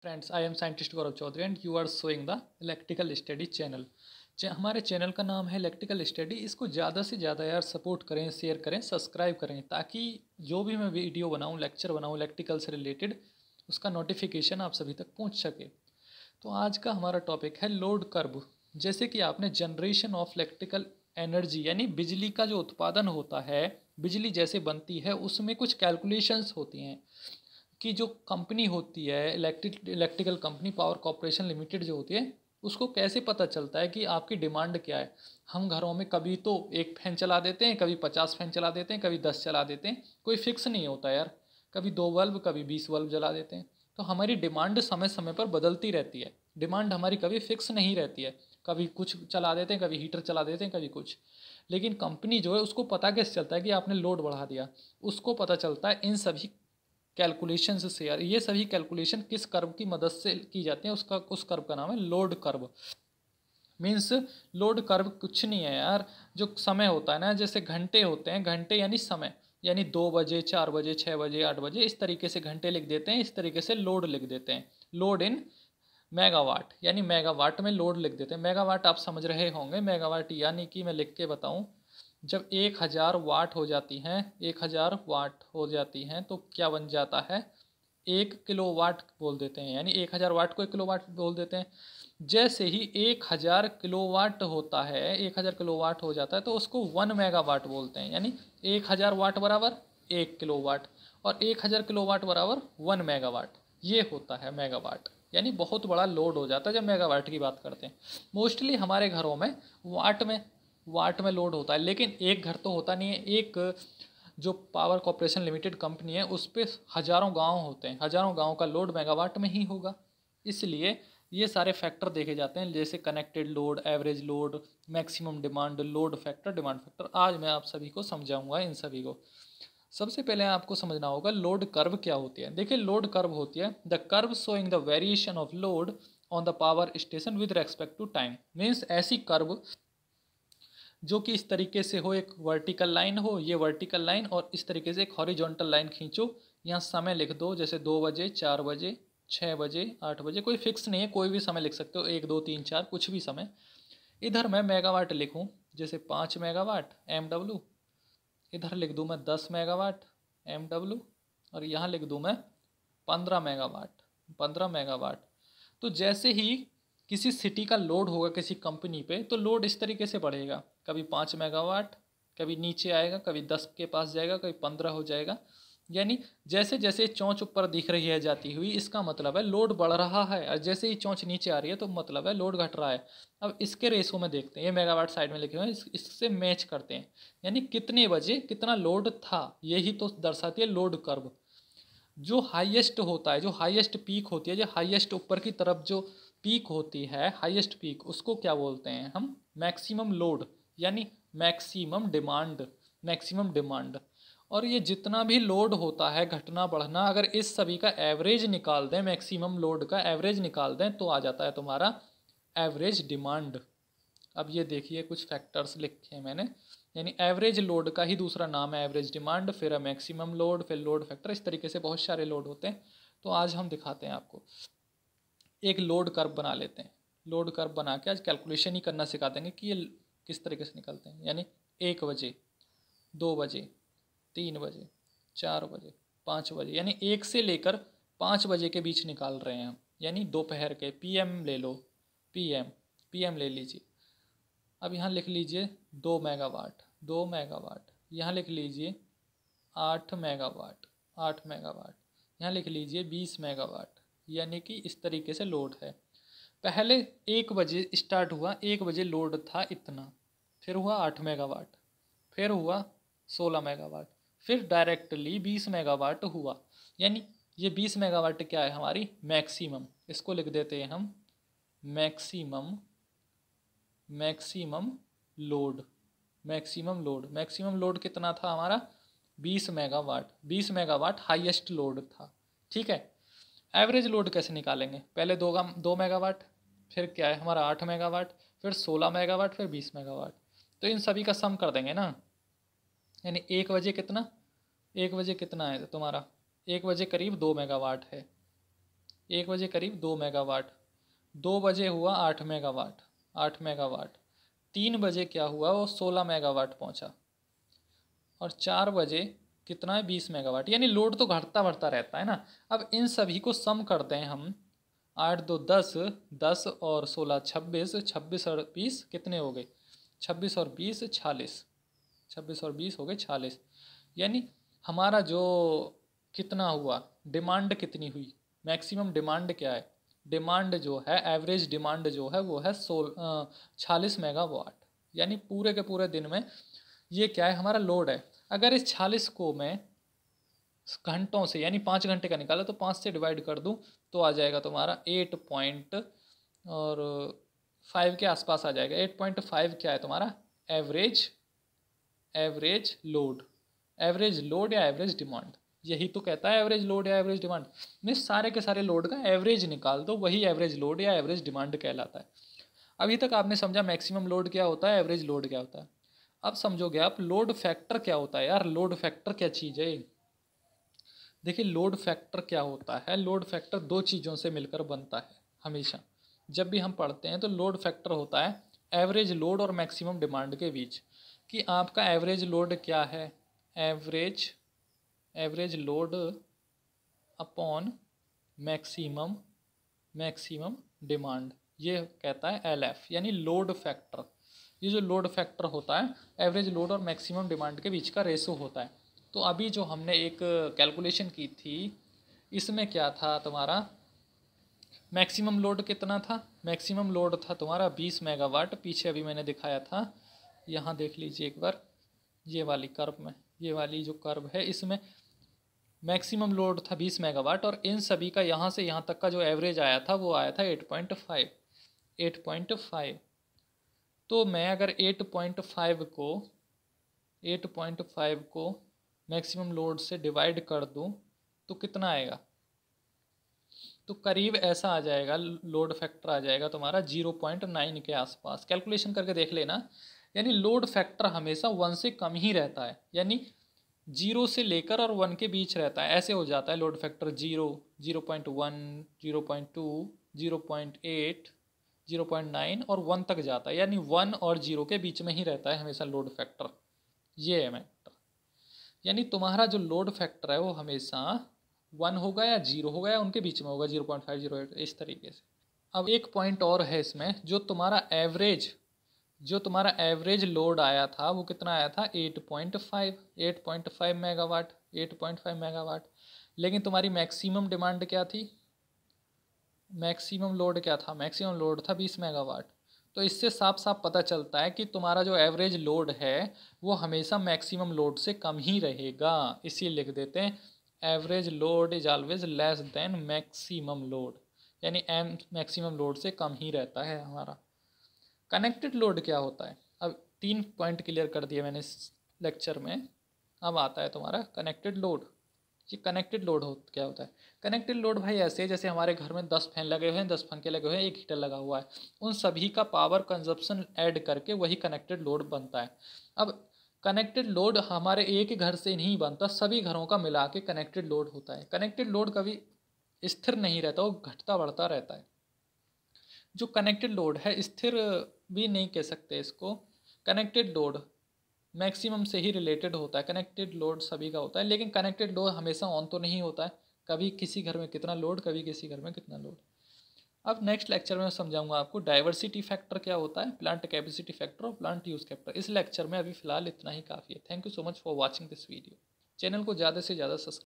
Friends, I am scientist Gaurav Chaudhary and you are showing the electrical study channel. हमारे channel का नाम है electrical study. इसको ज़्यादा से ज़्यादा यार सपोर्ट करें, शेयर करें, सब्सक्राइब करें, ताकि जो भी मैं वीडियो बनाऊँ, लेक्चर बनाऊँ इलेक्ट्रिकल से रिलेटेड, उसका नोटिफिकेशन आप सभी तक पहुँच सके। तो आज का हमारा टॉपिक है लोड कर्व। जैसे कि आपने जनरेशन ऑफ इलेक्ट्रिकल एनर्जी यानी बिजली का जो उत्पादन होता है, बिजली जैसे बनती है, उसमें कुछ कैलकुलेशंस होती हैं कि जो कंपनी होती है electrical company power corporation limited जो होती है, उसको कैसे पता चलता है कि आपकी डिमांड क्या है। हम घरों में कभी तो एक फैन चला देते हैं, कभी 50 फैन चला देते हैं, कभी 10 चला देते हैं, कोई फिक्स नहीं होता यार। कभी 2 बल्ब, कभी 20 बल्ब जला देते हैं। तो हमारी डिमांड समय समय पर बदलती रहती है। डिमांड हमारी कभी फिक्स नहीं रहती है। कभी कुछ चला देते हैं, कभी हीटर चला देते हैं, कभी कुछ। लेकिन कंपनी जो है उसको पता कैसे चलता है कि आपने लोड बढ़ा दिया? उसको पता चलता है इन सभी कैलकुलेशन से यार। ये सभी कैलकुलेशन किस कर्व की मदद से की जाती है, उस कर्व का नाम है load curve. Means load curve कुछ नहीं है यार। जो समय होता है ना, जैसे घंटे होते हैं, घंटे यानी समय, यानी 2 बजे, 4 बजे, 6 बजे, 8 बजे, इस तरीके से घंटे लिख देते हैं। इस तरीके से लोड लिख देते हैं। लोड इन मेगावाट, यानी मेगावाट में लोड लिख देते हैं। मेगावाट आप समझ रहे होंगे। मेगावाट यानी कि मैं लिख के बताऊं, जब 1000 वाट हो जाती हैं, 1000 वाट हो जाती हैं तो क्या बन जाता है? 1 किलोवाट बोल देते हैं, यानी 1000 वाट को 1 किलोवाट बोल देते हैं। जैसे ही 1000 किलोवाट होता है, 1000 किलोवाट हो जाता है तो उसको 1 मेगावाट बोलते हैं। यानी 1000 वाट बराबर 1 किलोवाट, और 1000 किलोवाट बराबर 1 मेगावाट। ये होता है मेगावाट। यानी बहुत बड़ा लोड हो जाता है जब मेगावाट की बात करते हैं। मोस्टली हमारे घरों में वाट में लोड होता है, लेकिन एक घर तो होता नहीं है। एक जो पावर कॉरपोरेशन लिमिटेड कंपनी है, उस पर हज़ारों गांव होते हैं। हज़ारों गांव का लोड मेगावाट में ही होगा। इसलिए ये सारे फैक्टर देखे जाते हैं, जैसे connected load, average load, maximum demand, load factor, demand factor. आज मैं आप सभी को समझाऊंगा इन सभी को। सबसे पहले आपको समझना होगा लोड कर्व क्या होती है। देखिए, लोड कर्व होती है the curve showing the variation of load on the power station with respect to time. Means ऐसी कर्व जो कि इस तरीके से हो, एक वर्टिकल लाइन हो, ये वर्टिकल लाइन, और इस तरीके से एक हॉरिजॉन्टल लाइन खींचो। यहाँ समय लिख दो, जैसे 2 बजे, 4 बजे, 6 बजे, 8 बजे, कोई फिक्स नहीं है, कोई भी समय लिख सकते हो, 1, 2, 3, 4, कुछ भी समय। इधर मैं मेगावाट लिखूँ, जैसे 5 मेगावाट MW। इधर लिख दूँ मैं 10 मेगावाट MW, और यहाँ लिख दूँ मैं 15 मेगावाट, 15 मेगावाट। तो जैसे ही किसी सिटी का लोड होगा किसी कंपनी पे, तो लोड इस तरीके से बढ़ेगा। कभी 5 मेगावाट, कभी नीचे आएगा, कभी 10 के पास जाएगा, कभी 15 हो जाएगा। यानी जैसे जैसे चोंच ऊपर दिख रही है जाती हुई, इसका मतलब है लोड बढ़ रहा है, और जैसे ही चोंच नीचे आ रही है तो मतलब है लोड घट रहा है। अब इसके रेशो में देखते हैं, ये मेगावाट साइड में लिखे हुए हैं, इससे मैच करते हैं। यानी कितने बजे कितना लोड था, यही तो दर्शाती है लोड कर्व। जो हाईएस्ट होता है, जो हाईएस्ट पीक होती है, जो हाईएस्ट ऊपर की तरफ जो पीक होती है, हाईएस्ट पीक, उसको क्या बोलते हैं हम? मैक्सिमम लोड, यानी मैक्सिमम डिमांड, मैक्सिमम डिमांड। और ये जितना भी लोड होता है, घटना बढ़ना, अगर इस सभी का एवरेज निकाल दें, मैक्सिमम लोड का एवरेज निकाल दें, तो आ जाता है तुम्हारा एवरेज डिमांड। अब ये देखिए, कुछ फैक्टर्स लिखे हैं मैंने। यानी एवरेज लोड का ही दूसरा नाम है एवरेज डिमांड, फिर है मैक्सिमम लोड, फिर लोड फैक्टर। इस तरीके से बहुत सारे लोड होते हैं। तो आज हम दिखाते हैं आपको, एक लोड कर्व बना लेते हैं। लोड कर्व बना के आज कैलकुलेशन ही करना सिखा देंगे कि ये किस तरीके से निकलते हैं। यानी 1 बजे, 2 बजे, 3 बजे, 4 बजे, 5 बजे, यानी 1 से लेकर 5 बजे के बीच निकाल रहे हैं हम। यानी दोपहर के, PM ले लो, PM ले लीजिए। अब यहाँ लिख लीजिए 2 मेगावाट, 2 मेगावाट। यहाँ लिख लीजिए 8 मेगावाट, 8 मेगावाट। यहाँ लिख लीजिए 20 मेगावाट। यानी कि इस तरीके से लोड है। पहले 1 बजे स्टार्ट हुआ, 1 बजे लोड था इतना, फिर हुआ 8 मेगावाट, फिर हुआ 16 मेगावाट, फिर डायरेक्टली 20 मेगावाट हुआ। यानी ये 20 मेगावाट क्या है? हमारी मैक्सिमम। इसको लिख देते हैं हम maximum, maximum load, maximum load. Maximum load कितना था हमारा? 20 मेगावाट। 20 मेगावाट हाईएस्ट लोड था। ठीक है। एवरेज लोड कैसे निकालेंगे? पहले 2 मेगावाट, फिर क्या है हमारा 8 मेगावाट, फिर 16 मेगावाट, फिर 20 मेगावाट। तो इन सभी का सम कर देंगे ना। यानी 1 बजे कितना, 1 बजे कितना है तुम्हारा? 1 बजे करीब 2 मेगावाट है। 1 बजे करीब 2 मेगावाट, 2 बजे हुआ 8 मेगावाट, 8 मेगावाट, 3 बजे क्या हुआ वो 16 मेगावाट पहुंचा, और 4 बजे कितना है 20 मेगावाट। यानी लोड तो घटता बढ़ता रहता है ना। अब इन सभी को सम करते हैं हम, 8 2 10, 10 और 16 26, 26 और 20 कितने हो गए, 26 और 20 46, 26 और 20 हो गए 46। यानी हमारा जो कितना हुआ, डिमांड कितनी हुई, मैक्सिमम डिमांड क्या है, डिमांड जो है एवरेज डिमांड जो है वो है 46 मेगावाट। यानी पूरे के पूरे दिन में ये क्या है हमारा लोड है। अगर इस 46 को मैं घंटों से यानी 5 घंटे का निकाला तो 5 से डिवाइड कर दूं तो आ जाएगा तुम्हारा 8.5 के आसपास आ जाएगा। 8.5 क्या है तुम्हारा average, average load, average load या एवरेज डिमांड, यही तो कहता है एवरेज लोड या एवरेज डिमांड। मैं सारे के सारे लोड का एवरेज निकाल दो, वही एवरेज लोड या एवरेज डिमांड कहलाता है। अभी तक आपने समझा मैक्सिमम लोड क्या होता है, एवरेज लोड क्या होता है। अब समझोगे आप लोड फैक्टर क्या होता है। यार लोड फैक्टर क्या चीज़ है। देखिए लोड फैक्टर क्या होता है, लोड फैक्टर दो चीज़ों से मिलकर बनता है हमेशा। जब भी हम पढ़ते हैं तो लोड फैक्टर होता है एवरेज लोड और मैक्सिमम डिमांड के बीच, कि आपका एवरेज लोड क्या है, average, average load upon maximum, maximum demand, ये कहता है LF यानी लोड फैक्टर। ये जो लोड फैक्टर होता है एवरेज लोड और मैक्सिमम डिमांड के बीच का रेशो होता है। तो अभी जो हमने एक कैलकुलेशन की थी इसमें क्या था तुम्हारा, मैक्सिमम लोड कितना था, मैक्सिमम लोड था तुम्हारा 20 मेगावाट। पीछे अभी मैंने दिखाया था, यहाँ देख लीजिए एक बार, ये वाली कर्व में, ये वाली जो कर्व है इसमें मैक्सिमम लोड था 20 मेगावाट और इन सभी का यहाँ से यहाँ तक का जो एवरेज आया था वो आया था 8.5, 8.5। तो मैं अगर 8.5 को मैक्सिमम लोड से डिवाइड कर दूं तो कितना आएगा, तो करीब ऐसा आ जाएगा, लोड फैक्टर आ जाएगा तुम्हारा 0.9 के आसपास। कैलकुलेशन करके देख लेना। यानी लोड फैक्टर हमेशा 1 से कम ही रहता है, यानी 0 से लेकर और 1 के बीच रहता है। ऐसे हो जाता है लोड फैक्टर 0, 0.1, 0.2, 0.8, 0.9 और 1 तक जाता है। यानी 1 और 0 के बीच में ही रहता है हमेशा लोड फैक्टर। ये है मैटर। यानी तुम्हारा जो लोड फैक्टर है वो हमेशा 1 होगा या 0 होगा या उनके बीच में होगा, 0.5, 0.8 इस तरीके से। अब एक पॉइंट और है इसमें, जो तुम्हारा एवरेज, जो तुम्हारा एवरेज लोड आया था वो कितना आया था 8.5, 8.5 मेगावाट, 8.5 मेगावाट। लेकिन तुम्हारी मैक्सिमम डिमांड क्या थी, मैक्सिमम लोड क्या था, मैक्सिमम लोड था 20 मेगावाट। तो इससे साफ साफ पता चलता है कि तुम्हारा जो एवरेज लोड है वो हमेशा मैक्सिमम लोड से कम ही रहेगा। इसी लिख देते हैं average load is always less than maximum load, यानी एम मैक्सिमम लोड से कम ही रहता है हमारा। कनेक्टेड लोड क्या होता है, अब 3 पॉइंट क्लियर कर दिए मैंने इस लेक्चर में। अब आता है तुम्हारा कनेक्टेड लोड। ये कनेक्टेड लोड हो क्या होता है, कनेक्टेड लोड भाई ऐसे है जैसे हमारे घर में 10 फैन लगे हुए हैं, 10 पंखे लगे हुए हैं, एक हीटर लगा हुआ है, उन सभी का पावर कंजप्शन ऐड करके वही कनेक्टेड लोड बनता है। अब कनेक्टेड लोड हमारे एक ही घर से नहीं बनता, सभी घरों का मिला के कनेक्टेड लोड होता है। कनेक्टेड लोड कभी स्थिर नहीं रहता, वो घटता बढ़ता रहता है। जो कनेक्टेड लोड है स्थिर भी नहीं कह सकते इसको, कनेक्टेड लोड मैक्सिमम से ही रिलेटेड होता है। कनेक्टेड लोड सभी का होता है, लेकिन कनेक्टेड लोड हमेशा ऑन तो नहीं होता है, कभी किसी घर में कितना लोड, कभी किसी घर में कितना लोड। अब नेक्स्ट लेक्चर में समझाऊंगा आपको डाइवर्सिटी फैक्टर क्या होता है, प्लांट कैपेसिटी फैक्टर और प्लांट यूज फैक्टर। इस लेक्चर में अभी फिलहाल इतना ही काफ़ी है। Thank you so much for watching this video. Channel को ज़्यादा से ज़्यादा सब्सक्राइब